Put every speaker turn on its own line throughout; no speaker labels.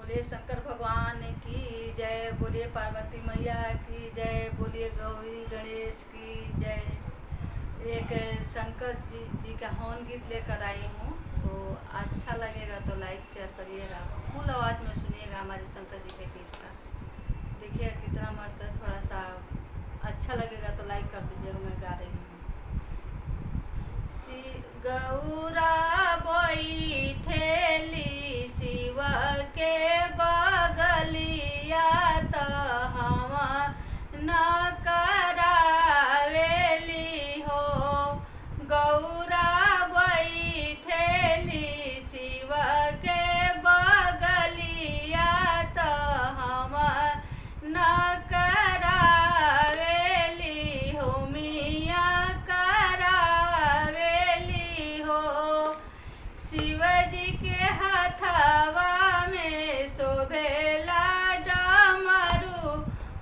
बोलिए शंकर भगवान की जय, बोलिए पार्वती मैया की जय, बोलिए गौरी गणेश की जय। एक शंकर जी का हवन गीत लेकर आई हूँ, तो अच्छा लगेगा तो लाइक शेयर करिएगा, फुल आवाज़ में सुनिएगा हमारे शंकर जी के गीत का। देखिए कितना मस्त है, थोड़ा सा अच्छा लगेगा तो लाइक कर दीजिएगा। मैं गा रही हूँ। गौरा बैठेली शिव के बगलिया त हवा न करावेली हो। गौरा बैठेली शिव के बगलिया त हवा न करावेली हो। मिया शिवजी के हथवा में शोभेला डमरू,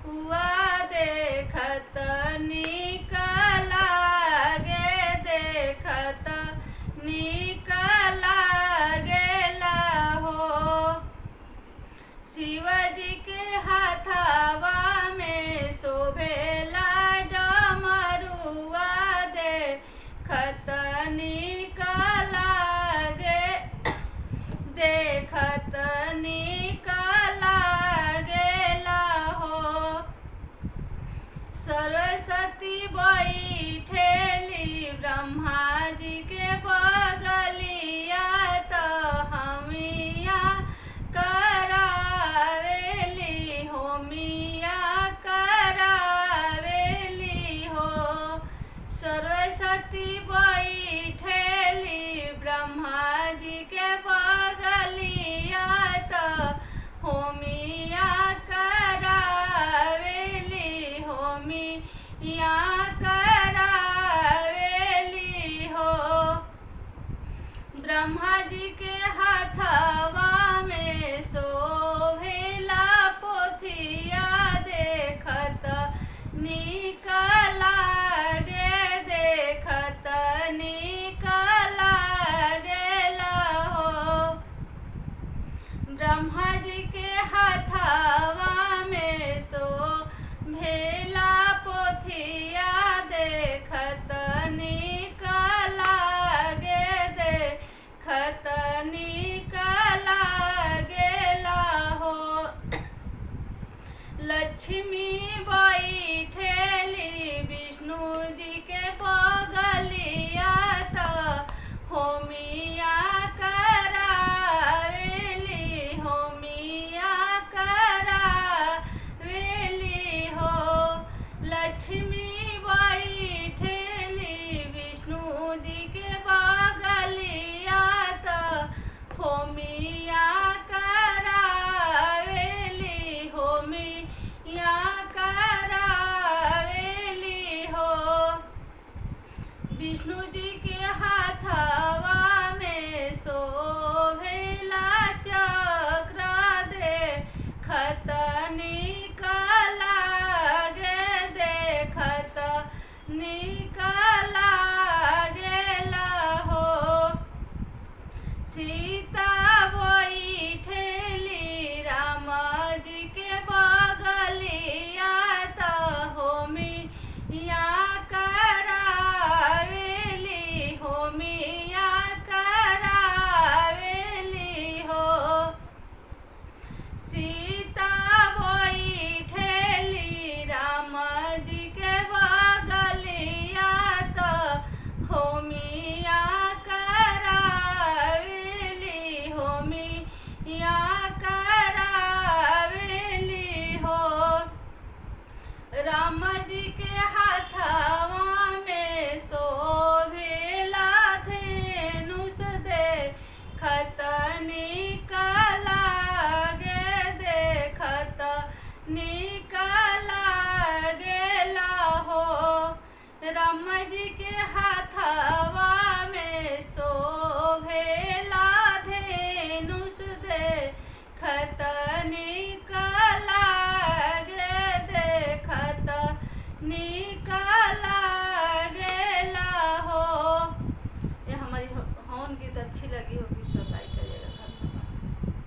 हुआ देखत निक लागे, देखत निक लागेला हो। शिवजी के हथवा में शोभेला डमरुआ, देखत निक देखत निक लागेला हो। सरस्वती बैठेली ब्रह्मा जी के बगलिया त हमिया करावेली हो। मिया करावेली हो। सरस्वती बैठेली ब्रह्मा जी के बगलिया त होमिया करावेली हो। मिया करावेली हो। ब्रह्मा जी के हथवा में शोभेला पोथिया, देखत निक लागे, देखत निक लागेला हो। ब्रह्मा जी के हथवा में शोभेला पोथिया, देखत निक लागे, देखत निक लागेला हो। लक्ष्मी बैठेली विष्णु जी के बगलिया त होमिया करावेली, होमिया करावेली हो। लक्ष्मी बैठेली विष्णु जी के बगलिया त होमिया करावेली, होमिया करावेली हो। विष्णु जी के हथवा में शोभेला चक्र, देखत निक लागे, देखत निक लागेला हो। सीता बैठेली राम जी के बगलिया त होमिया करावेली, होमिया करावेली हो। सीता बैठेली राम जी के बगलिया त होमिया करावेली, होमिया करावेली हो। राम जी के हथवा में शोभेला धनुष, देखत निक लागे, देखत निक लागेला हो। राम जी के हथवा में शोभेला धनुष, देखत निक